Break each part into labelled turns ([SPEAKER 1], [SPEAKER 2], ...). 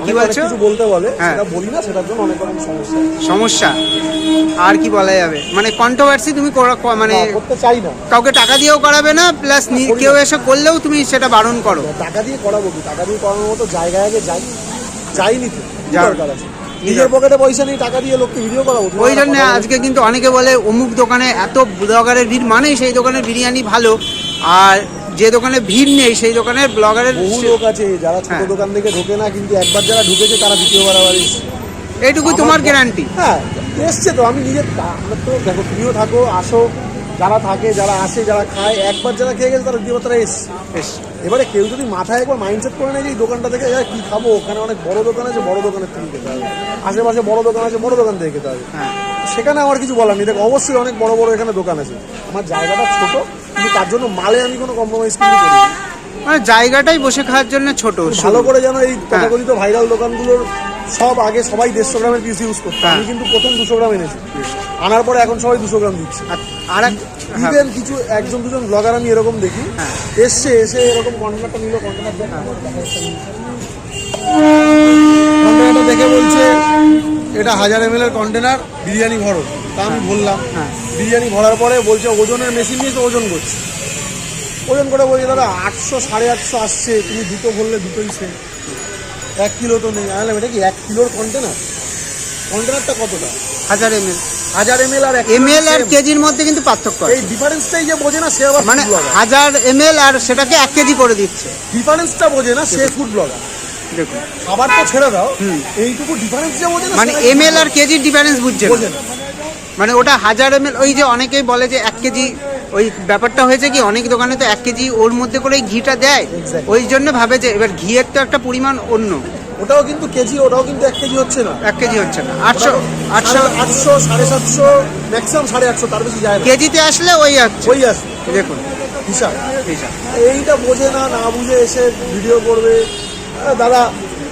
[SPEAKER 1] কি বলছো?
[SPEAKER 2] কিছু বলতে বলে, সেটা বলি না, সেটার জন্য অনেক রকম
[SPEAKER 1] সমস্যা। আর কি বলা যাবে, মানে কন্ট্রোভার্সি তুমি মানে
[SPEAKER 2] করতে চাই না,
[SPEAKER 1] কাউকে টাকা দিয়েও করাবে না, প্লাস কেউ এসে করলেও তুমি সেটা বারণ করো।
[SPEAKER 2] টাকা দিয়ে করাবো কি? টাকা দিয়ে করানোর মতো জায়গায় আগে যাইনি তো, দরকার আছে? নিজের পকেটে পয়সা নেই, টাকা দিয়ে লোককে ভিডিও করাবো?
[SPEAKER 1] ওই জন্য আজকে কিন্তু অনেকে বলে অমুক দোকানে এত ব্লগারের ভিড়, মানে সেই দোকানের বিরিয়ানি ভালো, আর যে দোকানে ভিড় নেই সেই দোকানের ব্লগারের
[SPEAKER 2] বহু লোক আছে যারা ছোট দোকান থেকে ঢোকে না, কিন্তু একবার যারা ঢুকেছে তারা দ্বিতীয়বার আবার এসছে।
[SPEAKER 1] এইটুকুই তোমার গ্যারান্টি।
[SPEAKER 2] হ্যাঁ, এসছে তো। আমি নিজের তো দেখো, তুমিও থাকো, আসো, যারা থাকে, যারা আসে, যারা খায়, একবার যারা খেয়ে গেছে তারা দ্বিতীয়বার তারা এসছে। এবারে কেউ যদি মাথায় একবার মাইন্ডসেট করে নেয় যে এই দোকানটা থেকে কি খাবো, ওখানে অনেক বড় দোকান আছে, বড় দোকানের থেকে খেতে হবে, আশেপাশে বড় দোকান আছে, বড় দোকান থেকে খেতে হবে, সেখানে আমার কিছু বলার নেই। দেখো, অবশ্যই অনেক বড় বড় এখানে দোকান আছে, আমার জায়গাটা ছোট, কিন্তু তার জন্য মালে আমি কোনো কম্প্রোমাইজ কিন্তু করি না।
[SPEAKER 1] মানে জায়গাটাই বসে খাওয়ার জন্য ছোট।
[SPEAKER 2] ভালো করে যেন এই তথাকথিত ভাইরাল দোকানগুলোর সব আগে সবাই 150 গ্রামের পিস ইউজ করতো, আমি কিন্তু প্রথম 200 গ্রাম এনেছি, আনার পরে এখন সবাই 200 গ্রাম দিচ্ছে। আর ইভেন কিছু একজন দুজন ব্লগার আমি এরকম দেখি এসে এরকম কন্টেনারটা নিল, কন্টেনারটা দেখে বলছে এটা 1000 ml এর কন্টেনার, বিরিয়ানি ভরো। তা আমি বললাম, বিরিয়ানি ভরার পরে বলছে ওজনের মেশিন নিয়ে ওজন করছে, ওজন করে বলছে দাদা 800 850 আসছে, তুমি দুটো ভরলে দুটোই সে 1 কিলো তো নেই। আনলাম এটা কি 1 কিলোর কন্টেনার? কন্টেনারটা কতটা?
[SPEAKER 1] 1000 ml
[SPEAKER 2] 1000 ml আর
[SPEAKER 1] ml আর কেজির মধ্যে কিন্তু পার্থক্য আছে।
[SPEAKER 2] এই ডিফারেন্সটাই যে বোঝে না সে আবার
[SPEAKER 1] মানে 1000 ml আর সেটাকে 1 কেজি করে দিচ্ছে,
[SPEAKER 2] ডিফারেন্সটা বোঝে না সে ফুড ব্লগার। দেখুন, খাবার তো ছেড়ে দাও, এইটুকু ডিফারেন্স যে বোঝে না,
[SPEAKER 1] মানে ml আর কেজির ডিফারেন্স বুঝছে না। মানে ওটা 1000 ml, ওই যে অনেকেই বলে যে 1 কেজি, ওই ব্যাপারটা হয়েছে কি অনেক দোকানে তো 1 কেজি ওর মধ্যে করে ঘিটা দেয়, ওই জন্য ভাবে যে এবার ঘিয়ের তো একটা পরিমাণ অন্য,
[SPEAKER 2] ওটাও কিন্তু কেজি, ওটাও কিন্তু 1 কেজি হচ্ছে না,
[SPEAKER 1] 1 কেজি হচ্ছে না, 800
[SPEAKER 2] 750 ম্যাক্সিমাম 850, তার বেশি যায় না।
[SPEAKER 1] কেজিতে আসলে ওই আসছে। দেখুন
[SPEAKER 2] হিসাব, এইটা বোঝে না, না বুঝে এসে ভিডিও করবে। দাদা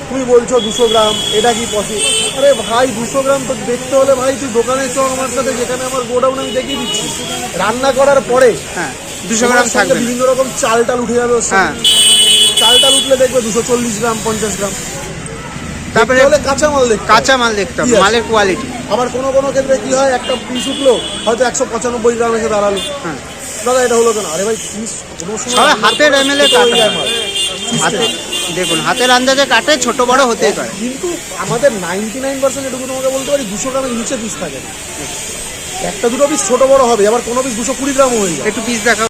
[SPEAKER 2] তুমি বলছো 200 গ্রাম, এটা কি পসিবল? আরে ভাই 200 গ্রাম তো দেখতে হলে ভাই তুই দোকানে চ আমার সাথে, যেখানে আমার গোডাউন আমি দেখিয়ে দিচ্ছি। রান্না করার পরে
[SPEAKER 1] 200 গ্রাম থাকবে,
[SPEAKER 2] বিভিন্ন রকম চাল উঠে যাবে, চাল উঠলে দেখবে 240 গ্রাম 50 গ্রাম। তারপরে হলে কাঁচামাল দেখতে হবে, মালের কোয়ালিটি। আবার কোনো ক্ষেত্রে কি হয়, একটা পিস উঠলো হয়তো 195 গ্রাম এসে দাঁড়ালো, দাদা এটা হলো কেন? আরে ভাই পিস
[SPEAKER 1] হাতের ml এ কাটে, দেখুন হাতের আন্দাজে কাটে, ছোট বড় হতেই পারে,
[SPEAKER 2] কিন্তু আমাদের 99% এটুকু তোমাকে বলতে পারি 200 গ্রামের নিচে পিস থাকে না। একটা দুটো পিস ছোট বড় হবে, আবার কোনো পিস 220 গ্রামও হয়ে যায়।
[SPEAKER 1] একটু পিস দেখা